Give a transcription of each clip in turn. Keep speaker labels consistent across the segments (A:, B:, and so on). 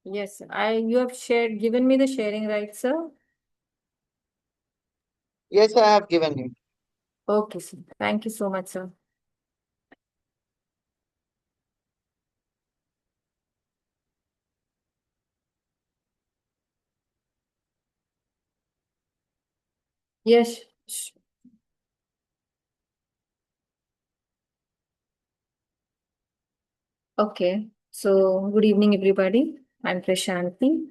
A: Yes, you have given me the sharing right, sir.
B: Yes, I have given you.
A: Okay, sir. Thank you so much, sir. Yes. Okay. So, good evening, everybody. I'm Prashanti,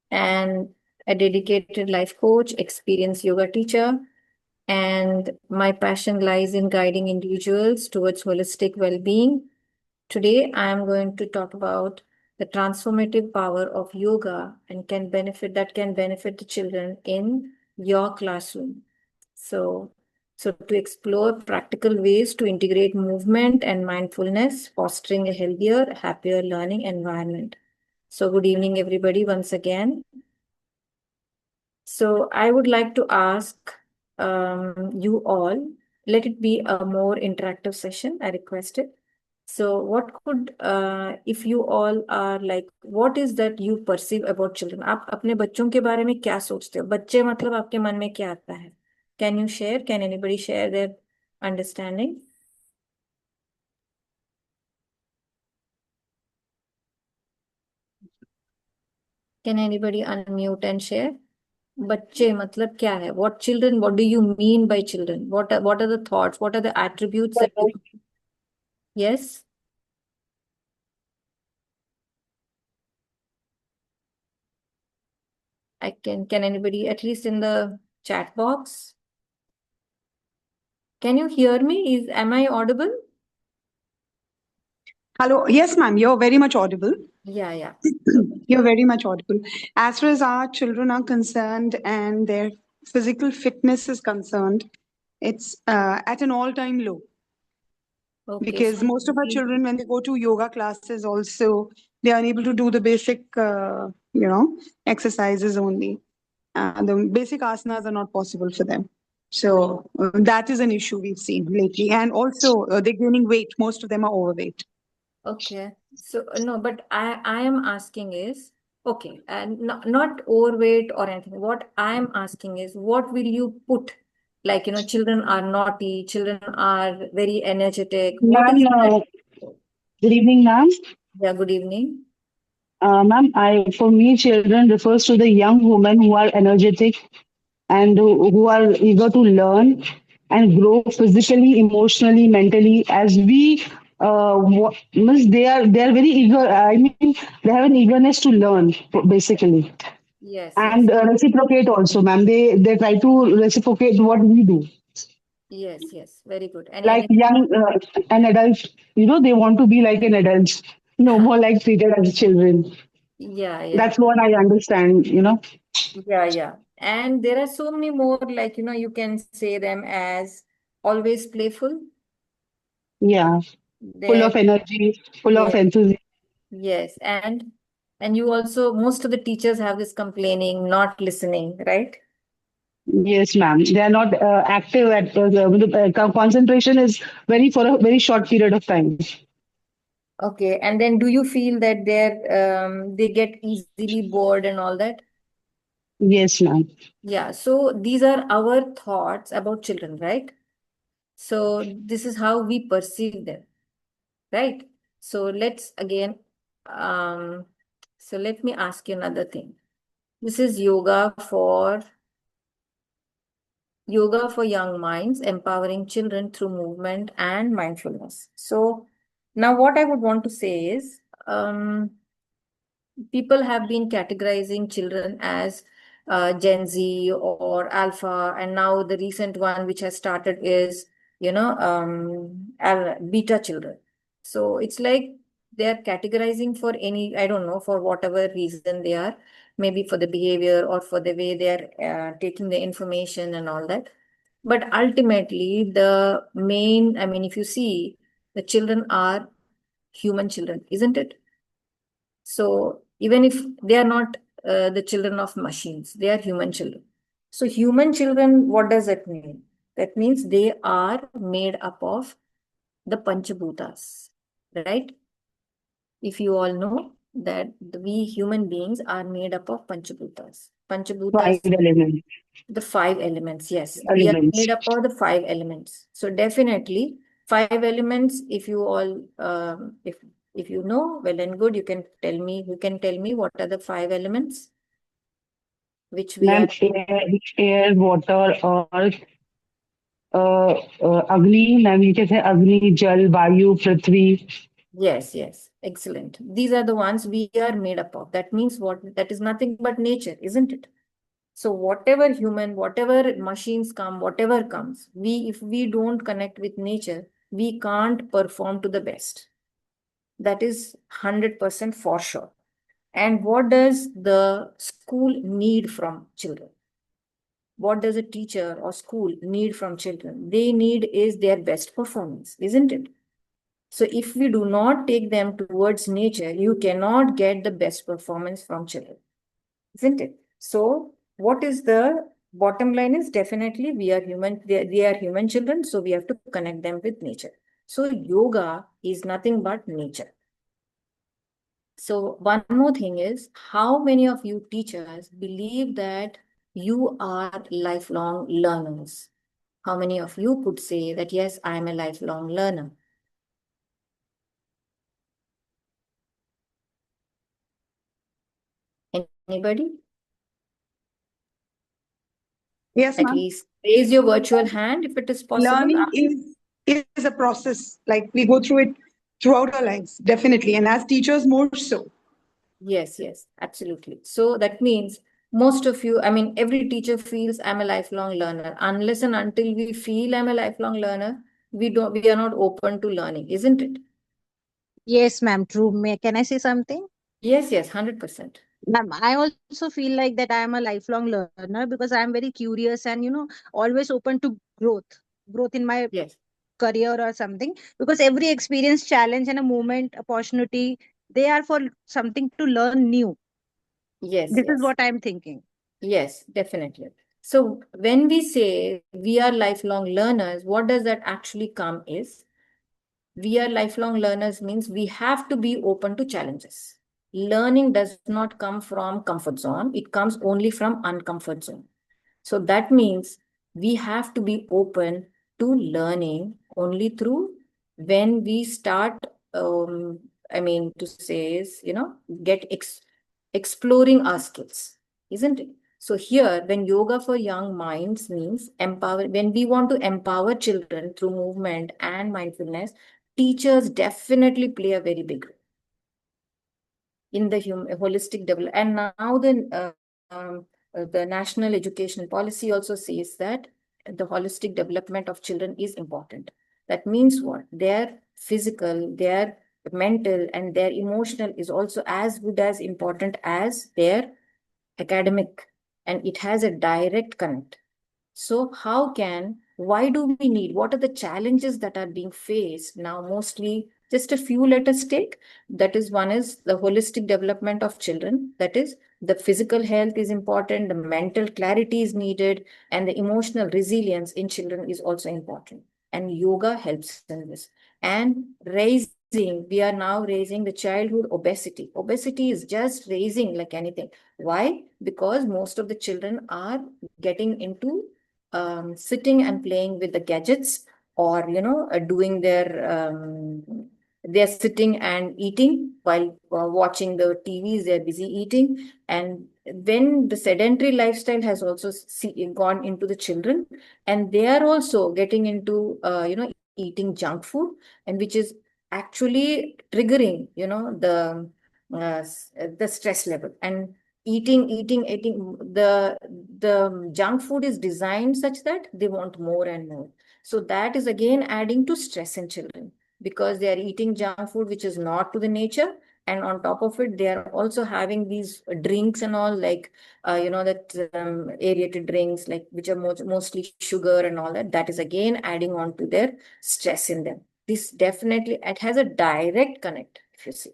A: and a dedicated life coach, experienced yoga teacher, and my passion lies in guiding individuals towards holistic well-being. Today, I am going to talk about the transformative power of yoga and can benefit the children in your classroom. So, so to explore practical ways to integrate movement and mindfulness, fostering a healthier, happier learning environment. So, good evening, everybody, once again. So, I would like to ask you all, let it be a more interactive session. I request it. So, what could, if you all are like, what is that you perceive about children? आप अपने बच्चों के बारे में क्या सोचते हो? बच्चे मतलब आपके मन में क्या आता है? Can you share? Can anybody share their understanding? Can anybody unmute and share? बच्चे मतलब क्या है? What children? What do you mean by children? What are the thoughts? What are the attributes that you? Yes, I can. Can anybody at least in the chat box? Can you hear me? Am I audible?
C: Hello. Yes, ma'am. You're very much audible.
A: Yeah, yeah. So,
C: You're very much audible. As far as our children are concerned and their physical fitness is concerned, it's at an all-time low
A: okay,
C: because
A: so
C: most of our children, when they go to yoga classes, also they are unable to do the basic, exercises only. The basic asanas are not possible for them. So that is an issue we've seen lately. And also, they're gaining weight. Most of them are overweight.
A: okay. So no, but I am asking is okay, and not overweight or anything. What I am asking is what will you put? Like, children are naughty, children are very energetic. What
D: Ma'am,
A: is that?
D: good evening, ma'am.
A: Yeah, good evening.
D: Ma'am, for me, children refers to the young women who are energetic and who are eager to learn and grow physically, emotionally, mentally. As we, means they are very eager. I mean, they have an eagerness to learn, basically,
A: Yes, yes,
D: and reciprocate also, ma'am. They try to reciprocate what we do.
A: yes, yes. Very good. And
D: Like
A: any
D: young and adults, they want to be like an adult, no more like treated as children.
A: yeah, yeah,
D: That's what I understand.
A: yeah, yeah. And there are so many more, like, you can say them as always playful.
D: Yeah, full of
A: Then
D: energy, full of
A: yeah,
D: enthusiasm.
A: yes, and you also most of the teachers have this complaining, not listening, right?
D: Yes, ma'am. They are not active at concentration is very for a very short period of time.
A: Okay, and then do you feel that they get easily bored and all that?
D: Yes, ma'am.
A: Yeah, so these are our thoughts about children, right? So this is how we perceive them, right? So let's again, um, so let me ask you another thing. This is yoga for young minds, empowering children through movement and mindfulness. So now what I would want to say is, people have been categorizing children as Gen Z or Alpha, and now the recent one which has started is, beta children. So it's like they are categorizing for any, I don't know, for whatever reason they are, maybe for the behavior or for the way they are taking the information and all that. But ultimately, the main, I mean, if you see, the children are human children, isn't it? So even if they are not the children of machines, they are human children. So human children, what does that mean? That means they are made up of the Panchabhutas, right? If you all know. that we human beings are made up of Panchabhutas.
D: Five
A: Panchabhutas,
D: elements.
A: the five elements. Yes, we are
D: Elements.
A: made up of the five elements. So definitely five elements. If you all, if you know, well and good, you can tell me. You can tell me what are the five elements which we
D: Ma'am,
A: are.
D: air, water, earth, Agni, ma'am, you can say Agni, Jal, Vayu, Prithvi.
A: Yes, yes, excellent. These are the ones we are made up of. That means what? That is nothing but nature, isn't it? So whatever human, whatever machines come, whatever comes, if we don't connect with nature, we can't perform to the best. That is 100% for sure. And what does the school need from children? What does a teacher or school need from children? They need is their best performance, isn't it? So if we do not take them towards nature, you cannot get the best performance from children, isn't it? So what is the bottom line is definitely we are human, they are human children, so we have to connect them with nature. So yoga is nothing but nature. So one more thing is, how many of you teachers believe that you are lifelong learners? How many of you could say that, yes, I am a lifelong learner? Anybody?
C: Yes,
A: At
C: ma'am.
A: least raise your virtual hand if it is possible.
C: Learning is a process. Like we go through it throughout our lives, definitely. And as teachers, more so.
A: Yes, yes, absolutely. So that means most of you, I mean, every teacher feels I'm a lifelong learner. Unless and until we feel I'm a lifelong learner, we are not open to learning, isn't it?
B: Yes, ma'am, true. Can I say something?
A: Yes, yes, 100%.
B: Ma'am, I also feel like that I am a lifelong learner because I am very curious and, always open to growth in my
A: Yes,
B: career or something. Because every experience, challenge, and a moment, opportunity, they are for something to learn new.
A: yes,
B: This is
A: yes,
B: what I am thinking.
A: yes, definitely. So when we say we are lifelong learners, what does that actually come is we are lifelong learners means we have to be open to challenges. Learning does not come from comfort zone, it comes only from uncomfort zone. So that means we have to be open to learning only through when we start, I mean, to say is, get exploring our skills, isn't it? So here, when yoga for young minds means empower, when we want to empower children through movement and mindfulness, teachers definitely play a very big role in the holistic development. And now the national education policy also says that the holistic development of children is important. That means what? Their physical, their mental, and their emotional is also as good as important as their academic, and it has a direct connect. So why do we need, what are the challenges that are being faced now? Mostly just a few let us take. That is, one is the holistic development of children. That is, the physical health is important, the mental clarity is needed, and the emotional resilience in children is also important. And yoga helps in this. And we are now raising the childhood obesity. Obesity is just raising like anything. Why? Because most of the children are getting into sitting and playing with the gadgets, or doing they're sitting and eating while watching the TVs, they're busy eating. And when the sedentary lifestyle has also gone into the children, and they are also getting into eating junk food, and which is actually triggering the stress level. And eating the junk food is designed such that they want more and more. So that is again adding to stress in children, because they are eating junk food which is not to the nature. And on top of it, they are also having these drinks and all, like that aerated drinks, like which are mostly sugar and all that. That is again adding on to their stress in them. This definitely, it has a direct connect, if you see.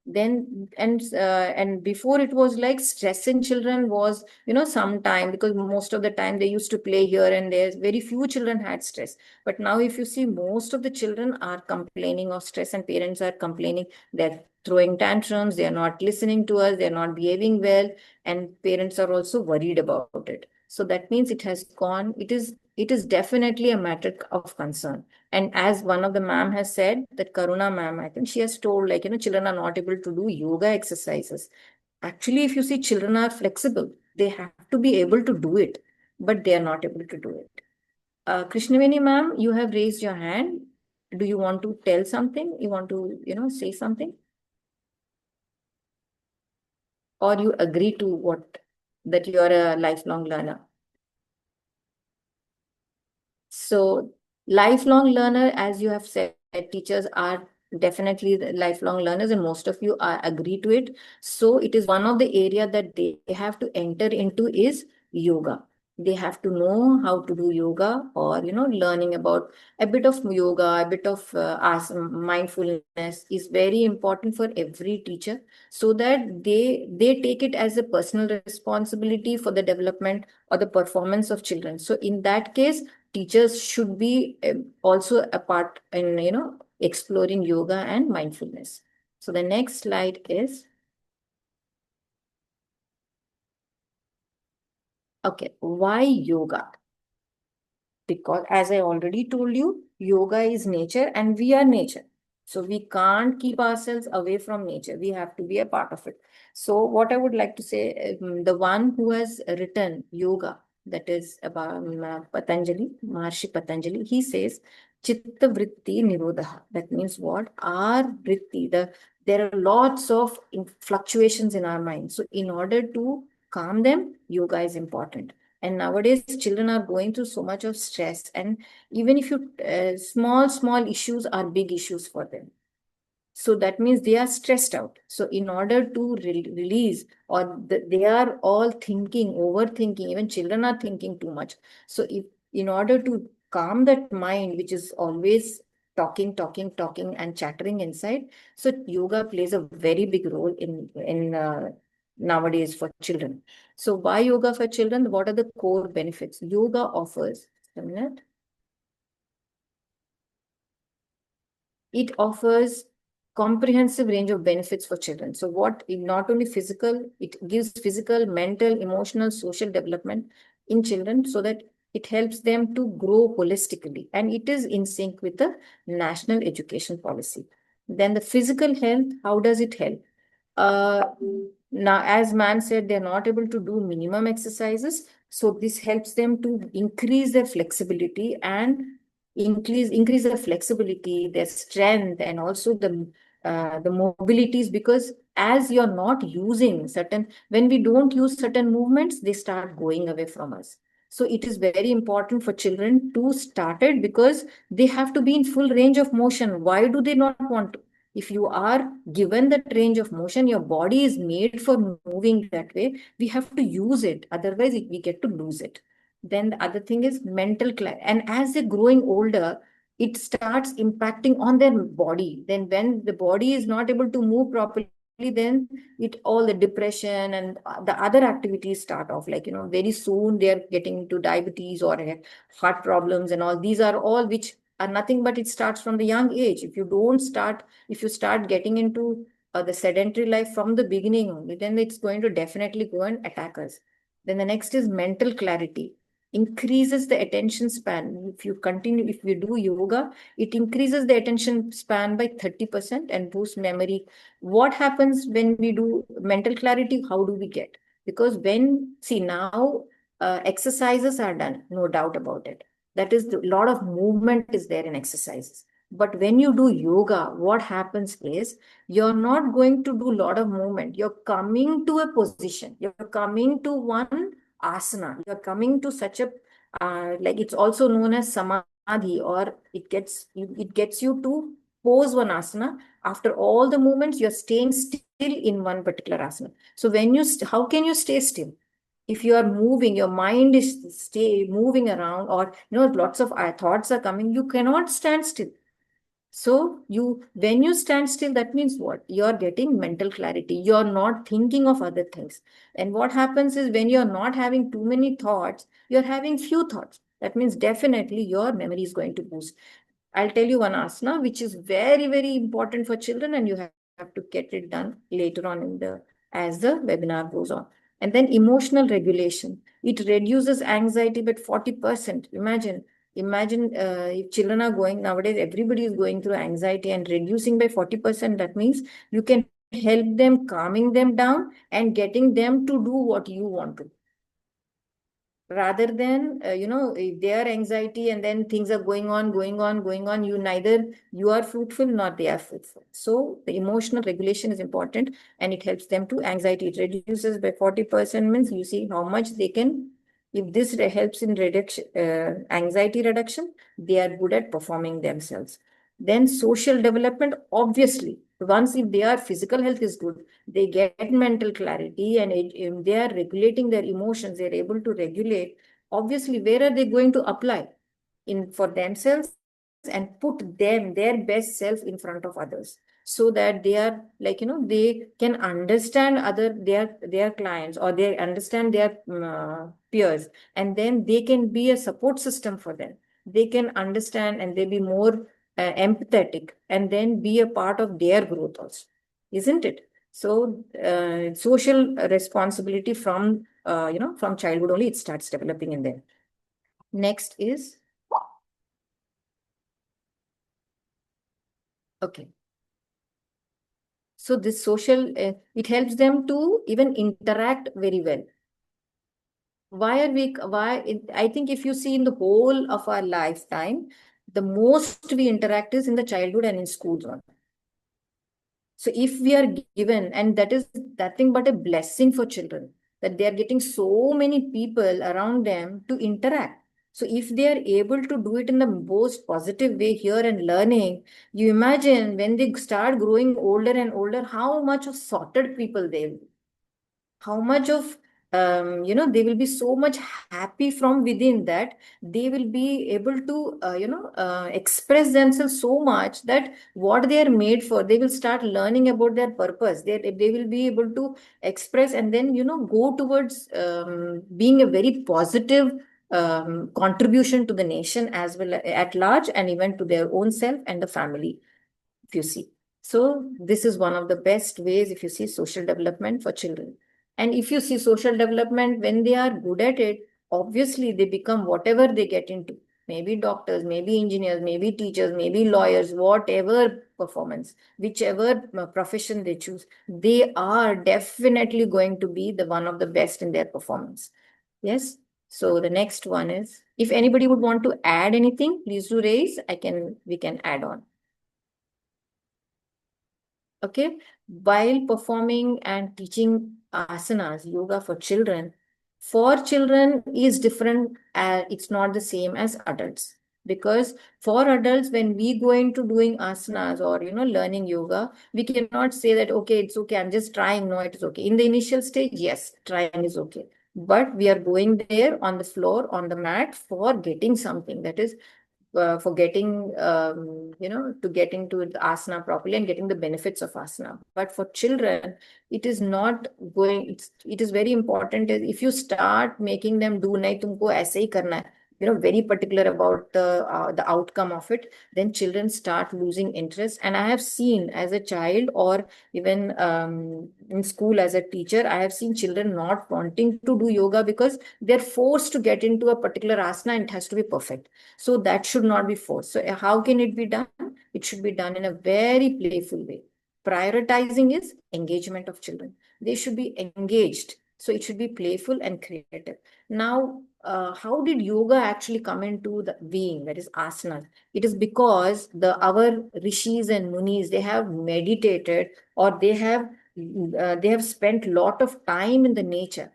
A: Then and before it was like stress in children was, sometime, because most of the time they used to play here and there, very few children had stress. But now if you see, most of the children are complaining of stress, and parents are complaining, they're throwing tantrums, they're not listening to us, they're not behaving well, and parents are also worried about it. So that means it has gone, it is definitely a matter of concern. And as one of the ma'am has said, that Karuna ma'am, I think she has told, like, children are not able to do yoga exercises. Actually, if you see, children are flexible. They have to be able to do it, but they are not able to do it. Krishnaveni ma'am, you have raised your hand. Do you want to tell something? You want to, say something? Or you agree to what, that you are a lifelong learner? So, lifelong learner, as you have said, teachers are definitely the lifelong learners, and most of you are agree to it. So, it is one of the area that they have to enter into is yoga. They have to know how to do yoga, or learning about a bit of yoga, a bit of mindfulness is very important for every teacher, so that they take it as a personal responsibility for the development or the performance of children. So, in that case, teachers should be also a part in exploring yoga and mindfulness. So the next slide is, okay, why yoga? Because as I already told you, yoga is nature and we are nature. So we can't keep ourselves away from nature. We have to be a part of it. So what I would like to say, the one who has written yoga, that is about Patanjali, Maharshi Patanjali, he says, Chitta Vritti Nirodha. That means what? Our vritti, there are lots of fluctuations in our mind. So in order to calm them, yoga is important. And nowadays, children are going through so much of stress, and even if you small issues are big issues for them. So that means they are stressed out. So in order to release, or they are all thinking, overthinking. Even children are thinking too much. So if in order to calm that mind, which is always talking, and chattering inside, so yoga plays a very big role in nowadays for children. So why yoga for children? What are the core benefits? Yoga offers, a minute. It offers comprehensive range of benefits for children. So what, not only physical, it gives physical, mental, emotional, social development in children, so that it helps them to grow holistically, and it is in sync with the national education policy. Then the physical health, how does it help? Uh, Now, as man said, they're not able to do minimum exercises. So this helps them to increase their flexibility and increase their flexibility, their strength, and also the mobilities. Because as you're not using certain, when we don't use certain movements, they start going away from us. So it is very important for children to start it, because they have to be in full range of motion. Why do they not want to? If you are given that range of motion, your body is made for moving that way. We have to use it. Otherwise, we get to lose it. Then the other thing is mental clarity. And as they're growing older, it starts impacting on their body. Then when the body is not able to move properly, then it all the depression and the other activities start off. Like, very soon they're getting into diabetes or heart problems and all. These are all which are nothing but it starts from the young age. If you start getting into the sedentary life from the beginning only, then it's going to definitely go and attack us. Then the next is mental clarity. Increases the attention span. If you do yoga, it increases the attention span by 30% and boosts memory. What happens when we do mental clarity? How do we get? Because see now, exercises are done, no doubt about it. That is, a lot of movement is there in exercises. But when you do yoga, what happens is you're not going to do a lot of movement. You're coming to a position. You're coming to one asana. You're coming to such a like, it's also known as samadhi, or it gets you to pose one asana. After all the movements, you're staying still in one particular asana. So how can you stay still? If you are moving, your mind is stay moving around, or lots of thoughts are coming, you cannot stand still. So when you stand still, that means what? You're getting mental clarity. You're not thinking of other things. And what happens is when you're not having too many thoughts, you're having few thoughts. That means definitely your memory is going to boost. I'll tell you one asana, which is very, very important for children, and you have to get it done later on as the webinar goes on. And then emotional regulation. It reduces anxiety by 40%. Imagine if children are going nowadays, everybody is going through anxiety, and reducing by 40%. That means you can help them, calming them down and getting them to do what you want to, rather than if their anxiety and then things are going on, you are fruitful nor they are fruitful. So the emotional regulation is important, and it helps them to anxiety. It reduces by 40%, means you see how much they can. If this helps in reduction, anxiety reduction, they are good at performing themselves. Then social development, obviously, once if their physical health is good, they get mental clarity, and if they are regulating their emotions, they're able to regulate. Obviously, where are they going to apply? In for themselves, and put their best self in front of others, so that they are they can understand their clients, or they understand their peers, and then they can be a support system for them. They can understand, and they be more empathetic, and then be a part of their growth also, isn't it? So social responsibility from from childhood only, it starts developing in them. Next is, okay. So this social, it helps them to even interact very well. I think if you see in the whole of our lifetime, the most we interact is in the childhood and in schools on. So if we are given, and that is nothing but a blessing for children, that they are getting so many people around them to interact. So if they are able to do it in the most positive way here and learning, you imagine when they start growing older and older, how much of sorted people they will be, how much of they will be so much happy from within, that they will be able to express themselves so much that what they are made for, they will start learning about their purpose. They will be able to express, and then go towards being a very positive contribution to the nation as well at large, and even to their own self and the family, if you see. So this is one of the best ways, if you see, social development for children. And if you see social development, when they are good at it, obviously they become whatever they get into. Maybe doctors, maybe engineers, maybe teachers, maybe lawyers, whatever performance, whichever profession they choose, they are definitely going to be the one of the best in their performance. Yes. So the next one is, if anybody would want to add anything, please do raise. We can add on. Okay, while performing and teaching asanas, yoga for children is different. It's not the same as adults, because for adults, when we go into doing asanas or learning yoga, we cannot say that okay, it's okay, I'm just trying. No, it is okay. In the initial stage, yes, trying is okay, but we are going there on the floor, on the mat, for getting something, that is for getting to get into the asana properly and getting the benefits of asana. But for children, it is not going. It is very important. If you start making them do, nahi tumko aise hi karna hai, very particular about the outcome of it, then children start losing interest. And I have seen, as a child, or even in school as a teacher, I have seen children not wanting to do yoga because they're forced to get into a particular asana and it has to be perfect. So that should not be forced. So how can it be done? It should be done in a very playful way. Prioritizing is engagement of children. They should be engaged. So it should be playful and creative. Now, how did yoga actually come into the being? That is asana. It is because our rishis and munis, they have meditated, or they have spent lot of time in the nature.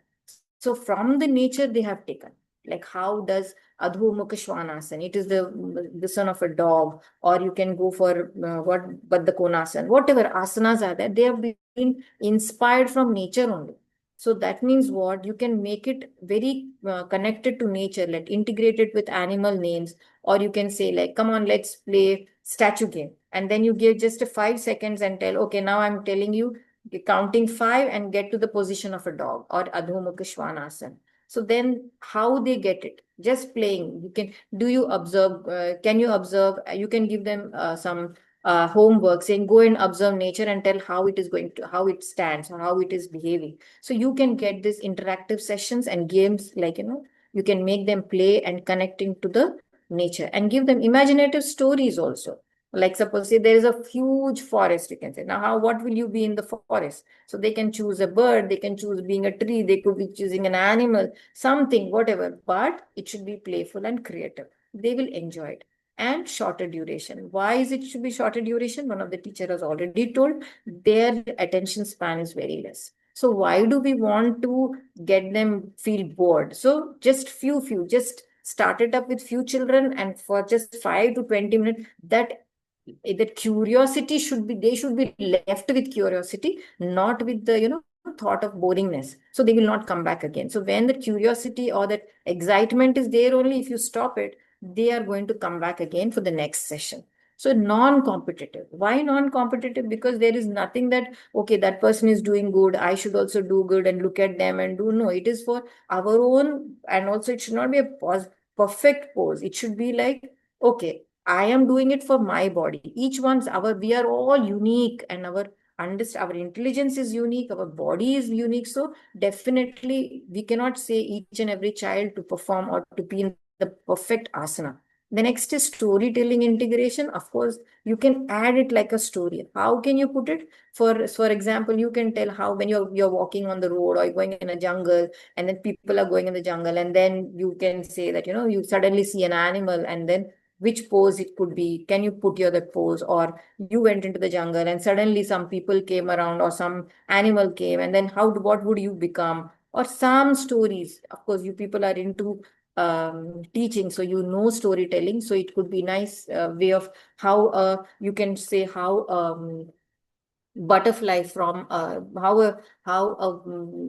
A: So from the nature they have taken. Like, how does Adho Mukha Svanasana? It is the son of a dog, or you can go for what Baddha Konasana. Whatever asanas are there, they have been inspired from nature only. So that means what? You can make it very connected to nature, like integrate it with animal names, or you can say like, come on, let's play statue game. And then you give just a 5 seconds and tell, okay, now I'm telling you, counting five and get to the position of a dog or Adho Mukha Svanasana. So then how they get it? Just playing. You can, do you observe? Can you observe? You can give them some homework saying go and observe nature and tell how it is going to, how it stands or how it is behaving. So you can get this interactive sessions and games, like, you can make them play and connecting to the nature and give them imaginative stories also. Like suppose say there is a huge forest, you can say, now how, what will you be in the forest? So they can choose a bird, they can choose being a tree, they could be choosing an animal, something, whatever, but it should be playful and creative. They will enjoy it. And shorter duration. Why is it should be shorter duration? One of the teacher has already told, their attention span is very less. So why do we want to get them feel bored? So just few, just start it up with few children, and for just 5 to 20 minutes, that curiosity should be, they should be left with curiosity, not with the thought of boringness. So they will not come back again. So when the curiosity or that excitement is there, only if you stop it, they are going to come back again for the next session. So non-competitive. Why non-competitive? Because there is nothing that, okay, that person is doing good, I should also do good and look at them and do. No, it is for our own. And also it should not be a perfect pose. It should be like, okay, I am doing it for my body. Each one's our, we are all unique, and our intelligence is unique, our body is unique. So definitely we cannot say each and every child to perform or to be in the perfect asana. The next is storytelling integration. Of course, you can add it like a story. How can you put it? For example, you can tell how when you're walking on the road or you're going in a jungle, and then people are going in the jungle, and then you can say that you suddenly see an animal, and then which pose it could be. Can you put your that pose? Or you went into the jungle and suddenly some people came around or some animal came, and then what would you become? Or some stories. Of course, you people are into teaching, so storytelling. So it could be nice way of how you can say how butterfly from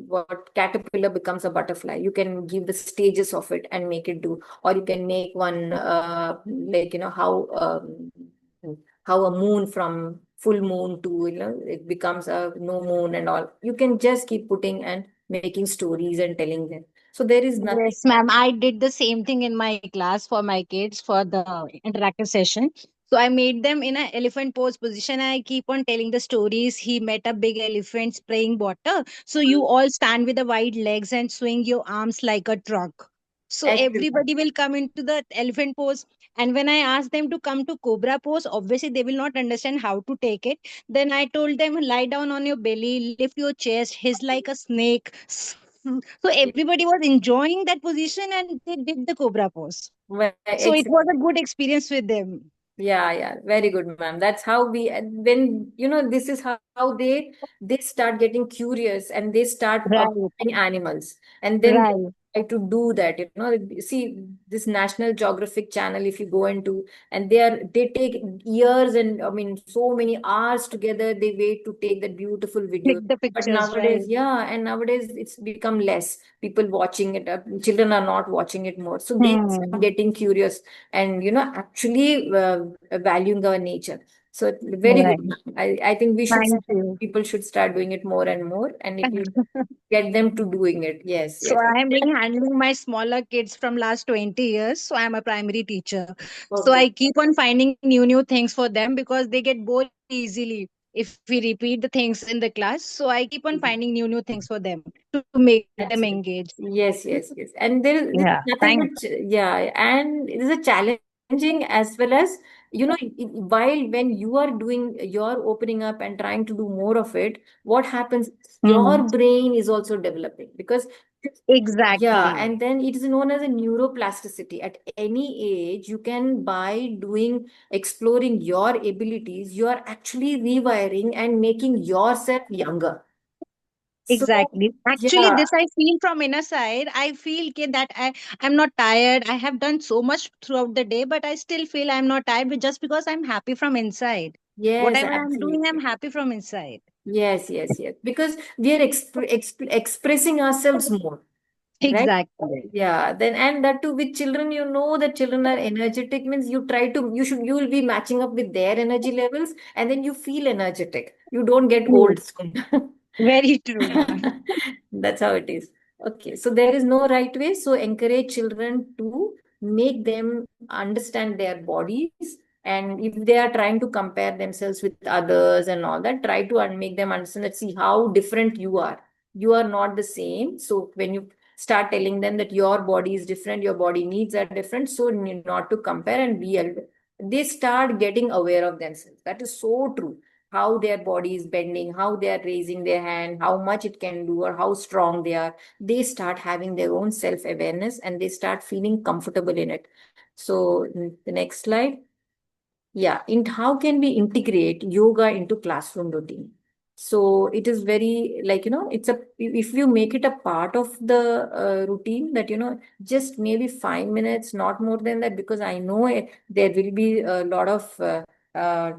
A: what caterpillar becomes a butterfly. You can give the stages of it and make it do. Or you can make one like how a moon from full moon to it becomes a no moon and all. You can just keep putting and making stories and telling them. So there is nothing.
B: Yes, ma'am. I did the same thing in my class for my kids for the interactive session. So I made them in an elephant pose position. I keep on telling the stories. He met a big elephant spraying water. So you all stand with the wide legs and swing your arms like a truck. So
A: Excellent.
B: everybody will come into the elephant pose. And when I asked them to come to cobra pose, obviously they will not understand how to take it. Then I told them, lie down on your belly, lift your chest, hiss like a snake. So everybody was enjoying that position and they did the cobra pose.
A: Well,
B: So it was
A: excellent.
B: a good experience with them.
A: Yeah, very good, ma'am. That's how we, and when this is how they start getting curious, and they start
B: Right,
A: observing animals, and then they
B: right.
A: try to do that. See this National Geographic channel, if you go into, and they take years, and I mean so many hours together. They wait to take that beautiful
B: Click
A: video.
B: the
A: But
B: pictures,
A: nowadays,
B: right.
A: yeah, and nowadays it's become less. People watching it. Children are not watching it more, so they
B: Hmm.
A: start getting curious and actually valuing our nature. So very good.
B: Right.
A: I think
B: Thank you.
A: people should start doing it more and more, and it will get them to doing it. Yes,
B: So
A: yes.
B: I have been handling my smaller kids from last 20 years. So I'm a primary teacher. So
A: Okay.
B: I keep on finding new things for them because they get bored easily if we repeat the things in the class. So I keep on finding new things for them to make them
A: Absolutely.
B: engaged.
A: Yes. And there's
B: Yeah.
A: nothing
B: Thank
A: but, yeah, and it is a challenging as well as, while when you are doing, you're opening up and trying to do more of it, what happens?
B: you.
A: Your brain is also developing because, yeah,
B: Exactly.
A: and then it is known as a neuroplasticity. At any age, you can, by doing, exploring your abilities, you are actually rewiring and making yourself younger. So,
B: Exactly. Actually,
A: yeah.
B: this I feel from inner side. I feel that I'm not tired. I have done so much throughout the day, but I still feel I'm not tired just because I'm happy from inside.
A: Yes,
B: Whatever I'm doing, I'm
A: absolutely.
B: happy from inside.
A: Yes. Because we are expressing ourselves more. right?
B: Exactly.
A: Yeah, then and that too with children, you know that children are energetic means you will be matching up with their energy levels, and then you feel energetic. You don't get
B: True.
A: old soon.
B: Very true, ma'am.
A: That's how it is. Okay, so there is no right way. So encourage children to make them understand their bodies. And if they are trying to compare themselves with others and all that, try to make them understand that see how different you are. You are not the same. So when you start telling them that your body is different, your body needs are different, so not to compare and they start getting aware of themselves. That is so true. How their body is bending, how they are raising their hand, how much it can do, or how strong they are. They start having their own self awareness and they start feeling comfortable in it. So, the next slide. Yeah, and how can we integrate yoga into classroom routine? So it is very like, it's if you make it a part of the routine that, just maybe 5 minutes, not more than that, because I know there will be a lot of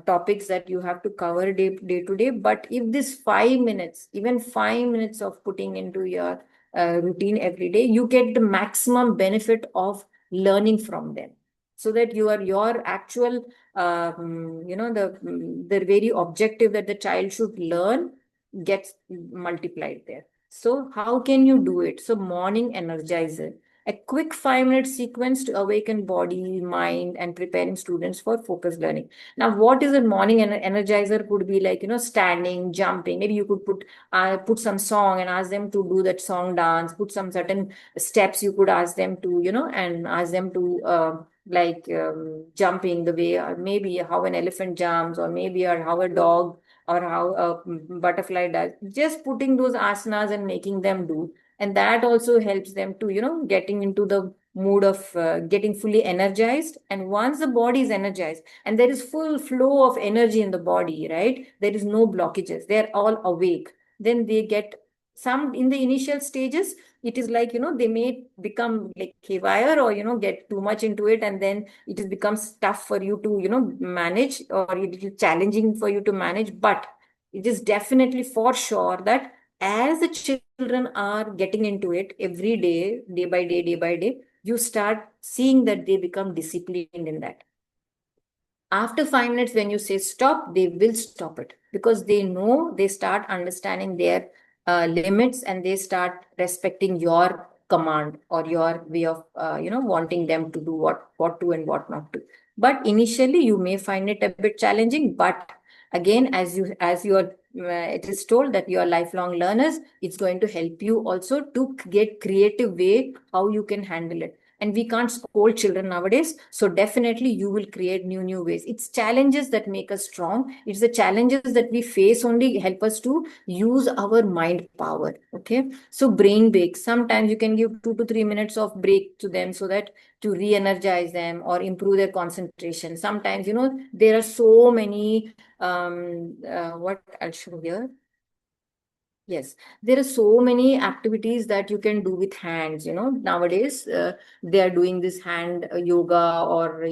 A: topics that you have to cover day to day. But if this 5 minutes, even 5 minutes of putting into your routine every day, you get the maximum benefit of learning from them so that your actual the very objective that the child should learn gets multiplied there. So how can you do it? So morning energizer, a quick 5 minute sequence to awaken body, mind, and preparing students for focused learning. Now, what is a morning energizer? Could be like, standing, jumping. Maybe you could put some song and ask them to do that song dance, put some certain steps you could ask them to, and ask them to jumping the way, or maybe how an elephant jumps, or maybe or how a dog or how a butterfly does. Just putting those asanas and making them do, and that also helps them to getting into the mood of getting fully energized. And once the body is energized and there is full flow of energy in the body, right, there is no blockages, they're all awake, then they get some in the initial stages. It is like, they may become like haywire, or get too much into it, and then it is becomes tough for you to manage, or it is challenging for you to manage. But it is definitely for sure that as the children are getting into it every day by day, you start seeing that they become disciplined in that. After 5 minutes, when you say stop, they will stop it, because they know, they start understanding their limits, and they start respecting your command or your way of wanting them to do what to and what not to. But initially you may find it a bit challenging, but again, as you are it is told that you are lifelong learners, it's going to help you also to get creative way how you can handle it. And we can't scold children nowadays, so definitely you will create new ways. It's challenges that make us strong. It's the challenges that we face only help us to use our mind power. Okay, so brain break, sometimes you can give 2 to 3 minutes of break to them, so that to re-energize them or improve their concentration. Sometimes there are so many what I'll show here. Yes, there are so many activities that you can do with hands. Nowadays they are doing this hand yoga, or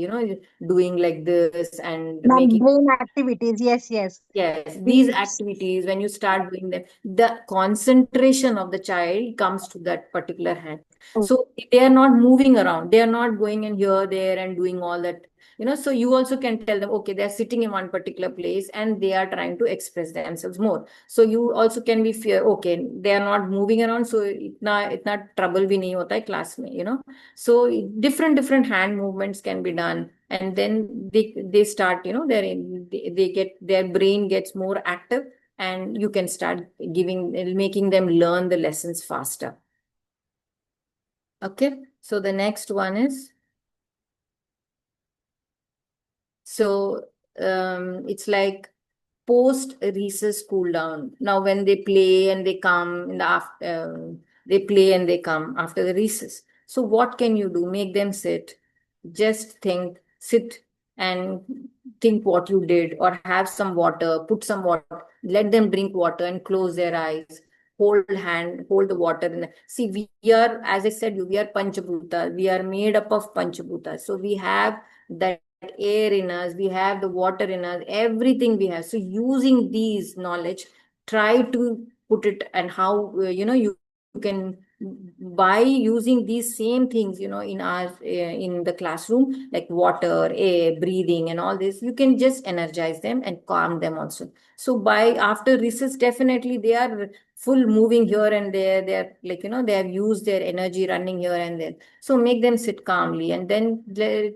A: doing like this and
B: Ma'am,
A: making.
B: brain activities. Yes, yes.
A: Yes, these
B: These.
A: activities, when you start doing them, the concentration of the child comes to that particular hand. So they are not moving around. They are not going and here, there, and doing all that. So you also can tell them, okay, they're sitting in one particular place and they are trying to express themselves more. So you also can be fear, okay, they are not moving around, so itna trouble bhi nahi hota hai class mein. So different hand movements can be done, and then they start, they get, their brain gets more active, and you can start making them learn the lessons faster. Okay, so the next one is, so it's like post recess cool down. Now when they play and they come in the after, they play and they come after the recess. So what can you do? Make them sit, just think, sit and think what you did, or have some water, put some water, let them drink water and close their eyes, hold the water in see, we are, as I said, we are panchabhuta, we are made up of panchabhuta, so we have that air in us, we have the water in us, everything we have. So using these knowledge, try to put it, and how you can by using these same things, in our in the classroom, like water, air, breathing, and all this, you can just energize them and calm them also. So by after recess, definitely they are full moving here and there. They are like, they have used their energy running here and there. So make them sit calmly, and then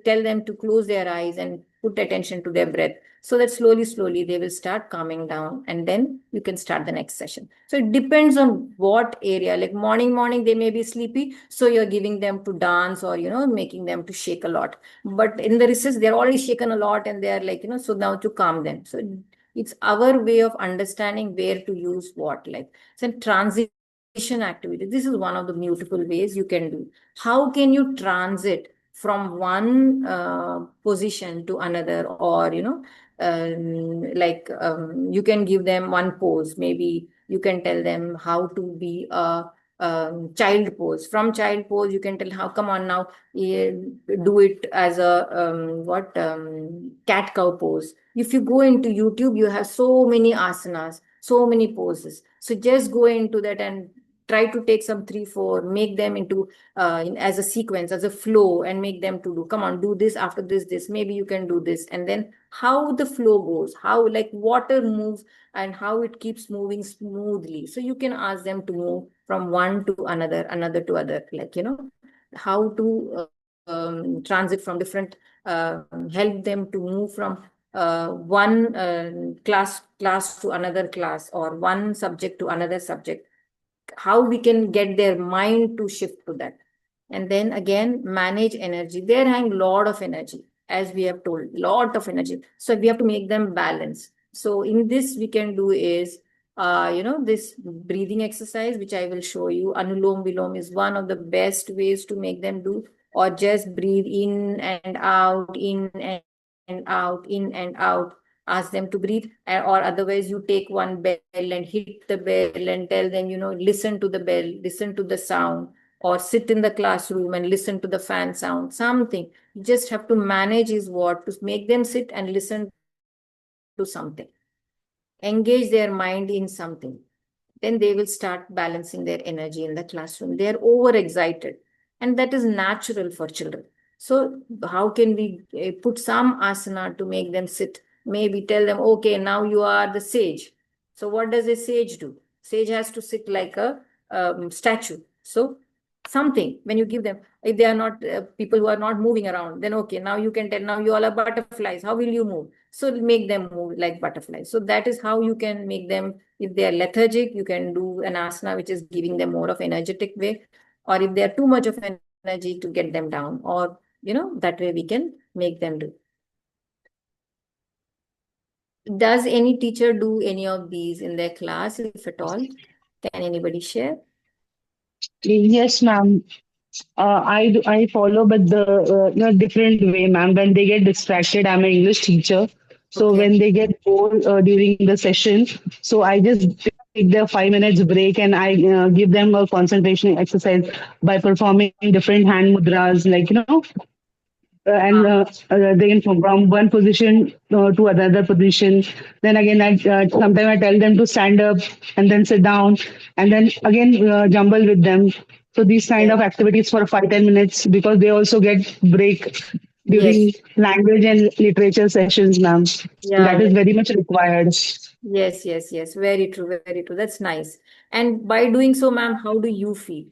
A: tell them to close their eyes and put attention to their breath, so that slowly, slowly they will start calming down, and then you can start the next session. So it depends on what area. Like morning, they may be sleepy, so you're giving them to dance, or making them to shake a lot. But in the recess, they're already shaken a lot, and they're like, so now to calm them. So it's our way of understanding where to use what. Like, so transition activity, this is one of the beautiful ways you can do. How can you transit from one position to another? Or you can give them one pose. Maybe you can tell them how to be a child pose. From child pose, you can tell how, come on now, do it as a what cat cow pose. If you go into YouTube, you have so many asanas, so many poses. So just go into that and try to take some three, four, make them into as a sequence, as a flow, and make them to do, come on, do this, after this, maybe you can do this. And then how the flow goes, how like water moves, and how it keeps moving smoothly. So you can ask them to move from one to another, another to other, like, how to transit from different, help them to move from one class to another class, or one subject to another subject. How we can get their mind to shift to that. And then again, manage energy. They're having a lot of energy, as we have told, lot of energy. So we have to make them balance. So in this, we can do is this breathing exercise, which I will show you. Anulom Vilom is one of the best ways to make them do. Or just breathe in and out, in and out, in and out. Ask them to breathe. Or otherwise, you take one bell and hit the bell and tell them, listen to the bell, listen to the sound. Or sit in the classroom and listen to the fan sound, something. You just have to manage is what, to make them sit and listen to something, engage their mind in something. Then they will start balancing their energy in the classroom. They are overexcited, and that is natural for children. So how can we put some asana to make them sit? Maybe tell them, okay, now you are the sage. So what does a sage do? Sage has to sit like a statue. So something, when you give them, if they are not people who are not moving around, then okay, now you can tell, now you all are butterflies, how will you move? So make them move like butterflies. So that is how you can make them. If they are lethargic, you can do an asana which is giving them more of energetic way. Or if they are too much of energy, to get them down. Or that way we can make them do. Does any teacher do any of these in their class, if at all? Can anybody share?
D: Yes, ma'am. I follow, but the different way, ma'am. When they get distracted, I'm an English teacher, so
A: Okay.
D: when they get bored during the session, so I just take the 5 minutes break and I give them a concentration exercise by performing different hand mudras, like and they can from one position to another position. Then again, I sometimes I tell them to stand up and then sit down, and then again jumble with them. So these kind
A: Yes.
D: of activities for 5-10 minutes, because they also get break
A: Yes.
D: during language and literature sessions, ma'am.
A: Yeah.
D: That is very much required.
A: Yes. Very true. Very true. That's nice. And by doing so, ma'am, how do you feel?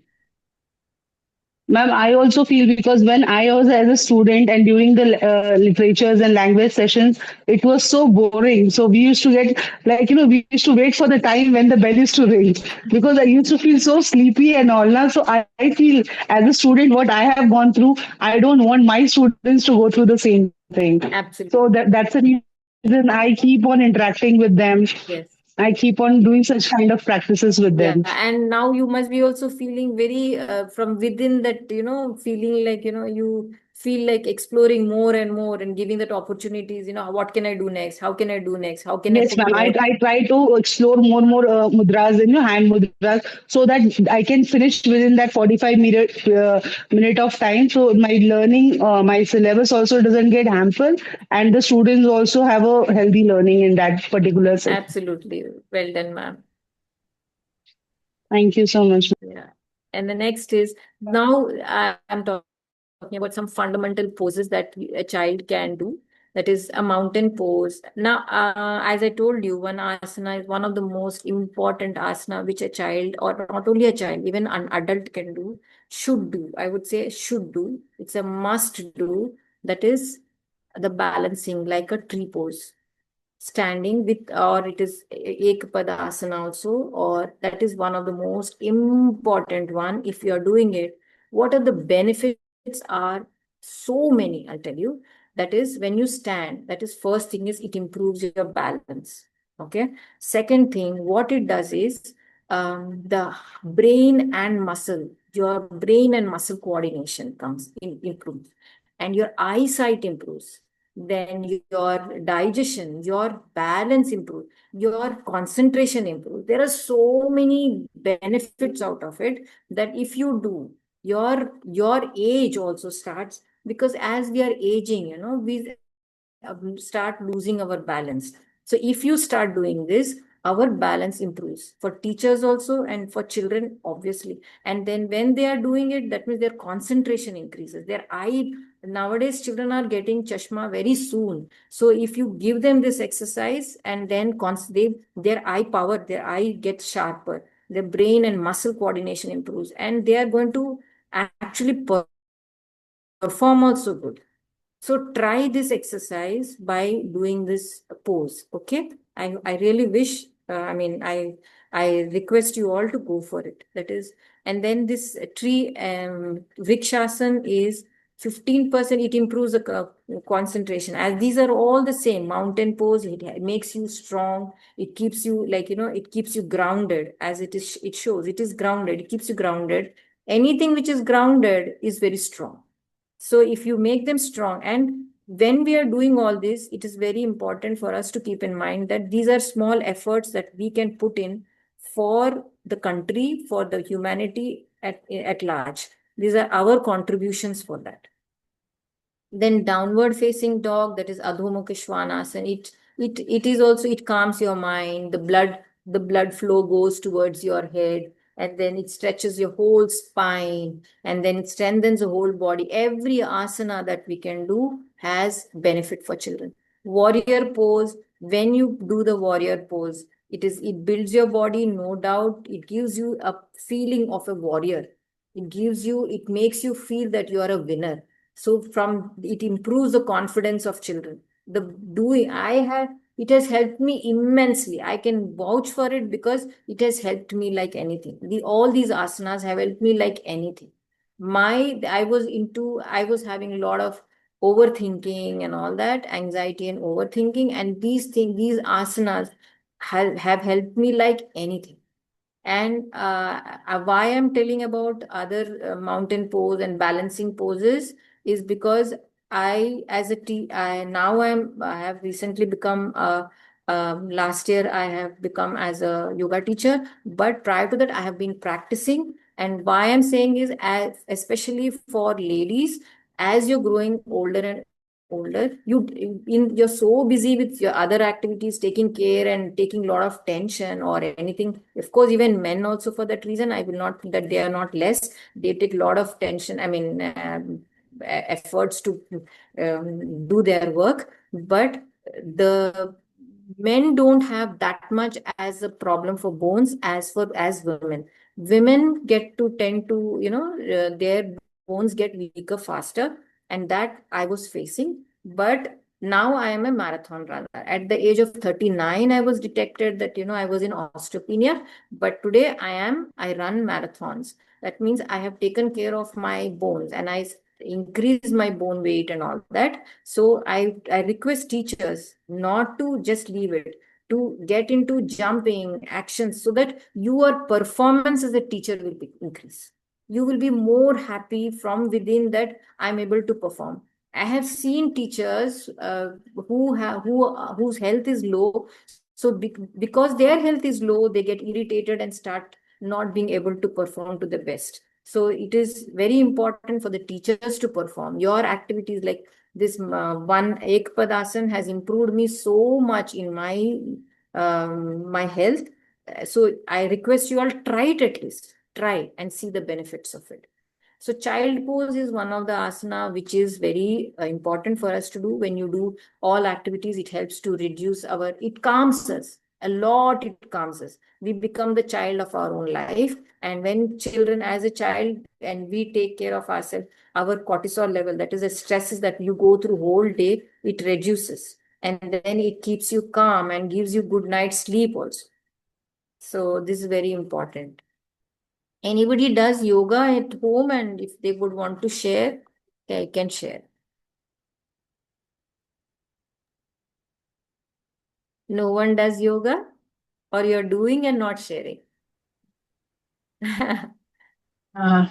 D: Ma'am, I also feel, because when I was as a student and during the literatures and language sessions, it was so boring. So we used to get, like, we used to wait for the time when the bell used to ring, because I used to feel so sleepy and all. Now, so I feel as a student, what I have gone through, I don't want my students to go through the same thing. So
A: Absolutely.
D: that's the reason I keep on interacting with them.
A: Yes.
D: I keep on doing such kind of practices with
A: Yeah,
D: them.
A: and now you must be also feeling very from within that, feeling like, you feel like exploring more and more and giving that opportunities, what can I do next? How can I do next? How can I
D: Yes,
A: put
D: ma'am.
A: more?
D: I try to explore more mudras and hand mudras, so that I can finish within that 45 minute of time. So my learning, my syllabus also doesn't get hampered, and the students also have a healthy learning in that particular session.
A: Absolutely. Well done, ma'am.
D: Thank you so much.
A: Yeah. And the next is, now I'm talking about some fundamental poses that a child can do. That is a mountain pose. Now, as I told you, one asana is one of the most important asana which a child, or not only a child, even an adult can do, should do. I would say should do. It's a must do. That is the balancing, like a tree pose, standing with, or it is ekpadasana also, or that is one of the most important one. If you are doing it, what are the benefits are so many, I'll tell you. That is, when you stand, that is, first thing is it improves your balance. Okay. Second thing, what it does is, the brain and muscle, your brain and muscle coordination improves, and your eyesight improves, then your digestion, your balance improves, your concentration improves. There are so many benefits out of it, that if you do, your age also starts, because as we are aging, we start losing our balance. So if you start doing this, our balance improves for teachers also, and for children, obviously. And then when they are doing it, that means their concentration increases, their eye. Nowadays children are getting chashma very soon. So if you give them this exercise, and then their eye power, their eye gets sharper, their brain and muscle coordination improves, and they are going to actually perform also good. So try this exercise by doing this pose. Okay. I really wish, I request you all to go for it. That is, and then this tree, Vrikshasana is 15%. It improves the concentration, as these are all the same mountain pose. It makes you strong. It keeps you, like, it keeps you grounded, as it is, it shows it is grounded. It keeps you grounded. Anything which is grounded is very strong. So if you make them strong, and when we are doing all this, it is very important for us to keep in mind that these are small efforts that we can put in for the country, for the humanity at large. These are our contributions for that. Then downward facing dog, that is Adho Mukha Svanasana. It is also, it calms your mind. The blood flow goes towards your head, and then it stretches your whole spine, and then it strengthens the whole body. Every asana that we can do has benefit for children. Warrior pose, when you do the warrior pose, it builds your body, no doubt. It gives you a feeling of a warrior. It makes you feel that you are a winner. So from it improves the confidence of children. The doing I have It has helped me immensely. I can vouch for it, because it has helped me like anything. All these asanas have helped me like anything. I was having a lot of overthinking and all that, anxiety and overthinking, and these asanas have helped me like anything. And why I'm telling about other mountain pose and balancing poses is because I have recently become last year I have become as a yoga teacher, but prior to that I have been practicing. And why I'm saying is, especially for ladies, as you're growing older and older, you're so busy with your other activities, taking care and taking a lot of tension or anything. Of course, even men also, for that reason, I will not think that they are not less. They take a lot of tension, efforts to do their work. But the men don't have that much as a problem for bones as women. Women get to tend to, their bones get weaker faster, and that I was facing. But now I am a marathon runner. At the age of 39, I was detected that, I was in osteopenia. But today I run marathons. That means I have taken care of my bones, and I increase my bone weight and all that. So I request teachers not to just leave it, to get into jumping actions, so that your performance as a teacher will increase. You will be more happy from within, that I'm able to perform. I have seen teachers whose health is low. So because their health is low, they get irritated and start not being able to perform to the best. So it is very important for the teachers to perform. Your activities like this one Ekpadasan has improved me so much in my health. So I request you all, try it at least. try and see the benefits of it. So child pose is one of the asana which is very important for us to do. When you do all activities, it helps to reduce it calms us a lot. It calms us. We become the child of our own life. And when children, as a child, and we take care of ourselves, our cortisol level, that is the stresses that you go through whole day, it reduces. And then it keeps you calm and gives you good night's sleep also. So this is very important. Anybody does yoga at home, and if they would want to share, they can share. No one does yoga, or you're doing and not sharing?
E: Uh,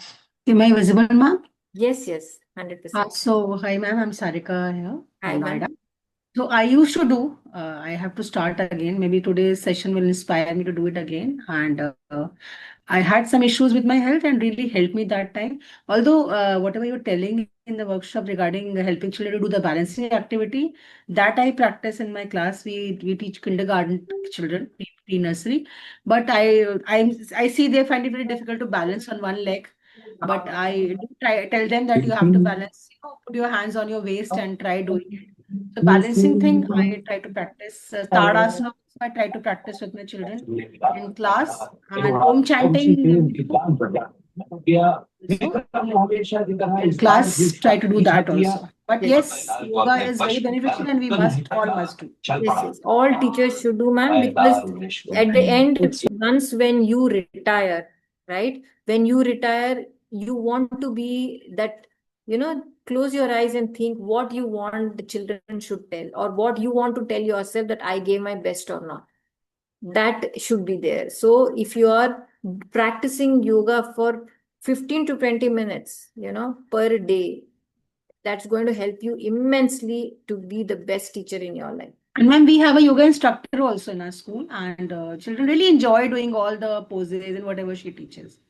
E: am I visible, ma'am?
A: Yes, yes, 100%.
E: So, hi, ma'am. I'm Sarika here
A: Hi,
E: from
A: ma'am.
E: Noida. So, I used to do, I have to start again. Maybe today's session will inspire me to do it again. And I had some issues with my health and really helped me that time. Although, whatever you're telling in the workshop regarding helping children to do the balancing activity, that I practice in my class. We teach kindergarten children, pre-nursery. But I see they find it very difficult to balance on one leg. But I do tell them that you have to balance, put your hands on your waist and try doing it. So balancing thing, I try to practice. Tadasana, I try to practice with my children in class. And Om chanting, so in class, try to do that also. But yes, yoga is very beneficial and we all must do.
A: Yes, yes. All teachers should do, ma'am, because at the end, once when you retire, right? When you retire, you want to be that, close your eyes and think what you want the children should tell, or what you want to tell yourself that I gave my best or not. That should be there. So if you are practicing yoga for 15 to 20 minutes, per day, that's going to help you immensely to be the best teacher in your life.
E: And when we have a yoga instructor also in our school, and children really enjoy doing all the poses and whatever she teaches.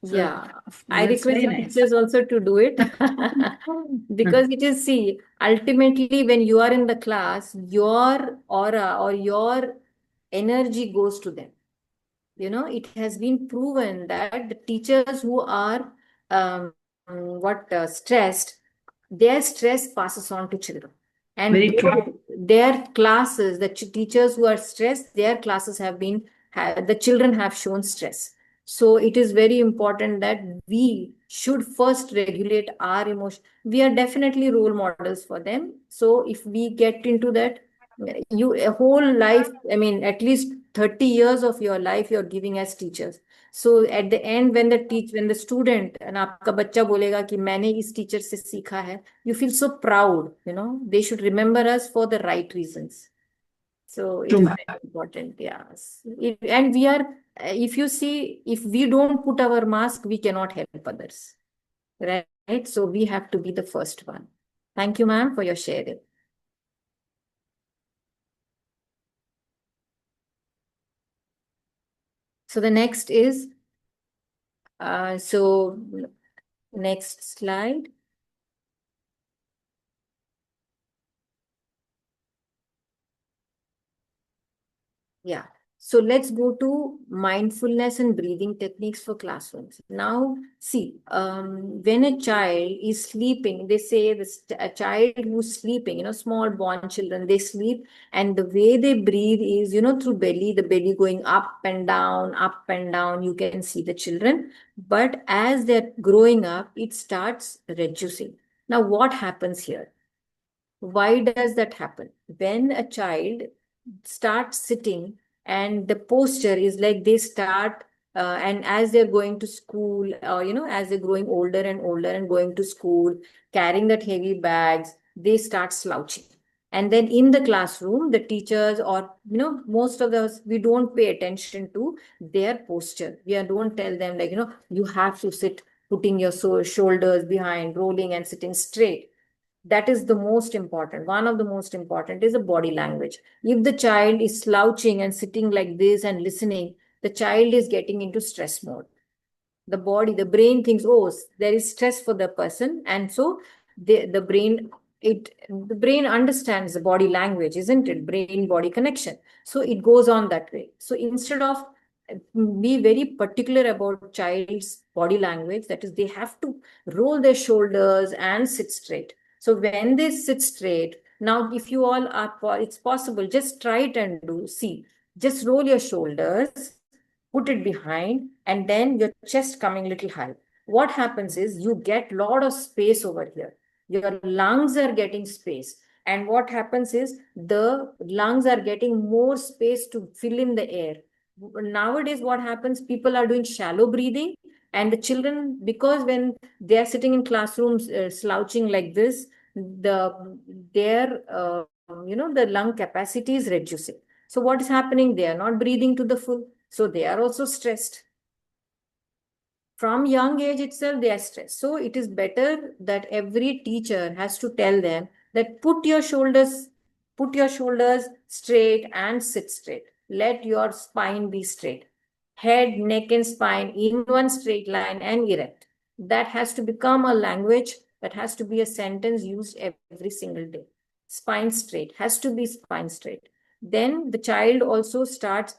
E: So,
A: Yeah, I
E: that's
A: request
E: very
A: the
E: nice.
A: teachers also to do it because it is, see, ultimately, when you are in the class, your aura or your energy goes to them. It has been proven that the teachers who are stressed, their stress passes on to children. And
E: Very true.
A: their classes, the teachers who are stressed, their classes the children have shown stress. So it is very important that we should first regulate our emotion. We are definitely role models for them. So if we get into that, you a whole life, I mean, at least 30 years of your life you're giving as teachers. So at the end, when the student and आपका बच्चा बोलेगा कि मैंने इस teacher से सीखा है, you feel so proud. They should remember us for the right reasons. So it
E: True,
A: is
E: ma'am.
A: very important. Yes. And we are, if you see, if we don't put our mask, we cannot help others. Right? So we have to be the first one. Thank you, ma'am, for your sharing. So the next is, next slide. Yeah. So let's go to mindfulness and breathing techniques for classrooms. Now, see, when a child is sleeping, they say a child who's sleeping, small born children, they sleep, and the way they breathe is, through belly, the belly going up and down, up and down. You can see the children. But as they're growing up, it starts reducing. Now, what happens here? Why does that happen? When a child starts sitting and the posture is like they start, and as they're going to school, or as they're growing older and older and going to school, carrying that heavy bags, they start slouching. And then in the classroom, the teachers, or most of us, we don't pay attention to their posture. Don't tell them, like, you have to sit putting your shoulders behind, rolling and sitting straight. That is the most important. One of the most important is the body language. If the child is slouching and sitting like this and listening, the child is getting into stress mode. The brain thinks, oh, there is stress for the person. And so the brain understands the body language, isn't it? Brain body connection. So it goes on that way. So instead of be very particular about child's body language. That is, they have to roll their shoulders and sit straight. So when they sit straight, now if you all are, it's possible, just try it and do. See, just roll your shoulders, put it behind, and then your chest coming little high. What happens is you get lot of space over here. Your lungs are getting space. And what happens is the lungs are getting more space to fill in the air. Nowadays, what happens, people are doing shallow breathing, and the children, because when they are sitting in classrooms slouching like this, their the lung capacity is reducing. So what is happening? They are not breathing to the full, so they are also stressed. From young age itself, they are stressed. So it is better that every teacher has to tell them that put your shoulders straight and sit straight. Let your spine be straight. Head, neck, and spine in one straight line and erect. That has to become a language, that has to be a sentence used every single day. Spine straight, has to be spine straight. Then the child also starts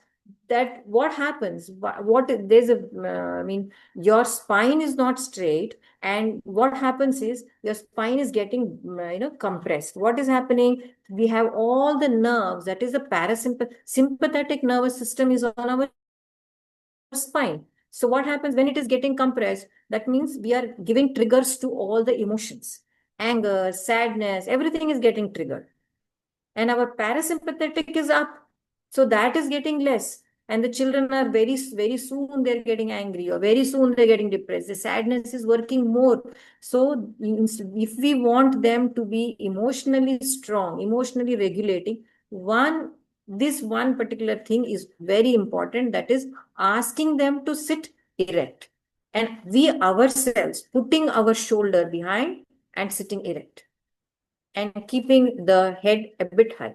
A: that what happens, what there's a, your spine is not straight, and what happens is your spine is getting compressed. What is happening? We have all the nerves, that is the sympathetic nervous system is on our spine. So what happens when it is getting compressed? That means we are giving triggers to all the emotions. Anger, sadness, everything is getting triggered, and our parasympathetic is up, so that is getting less, and the children are very soon they're getting angry, or very soon they're getting depressed. The sadness is working more. So if we want them to be emotionally strong, emotionally regulating, this one particular thing is very important, that is asking them to sit erect, and we ourselves putting our shoulder behind and sitting erect and keeping the head a bit high,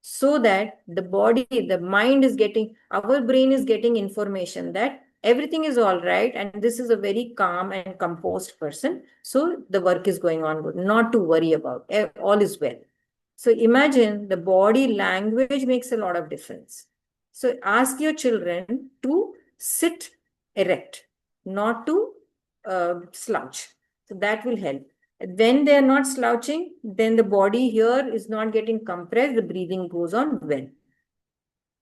A: so that the mind is getting, our brain is getting information that everything is all right and this is a very calm and composed person. So the work is going on good, not to worry about, all is well. So imagine the body language makes a lot of difference. So ask your children to sit erect, not to slouch. So that will help. When they are not slouching, then the body here is not getting compressed, the breathing goes on well.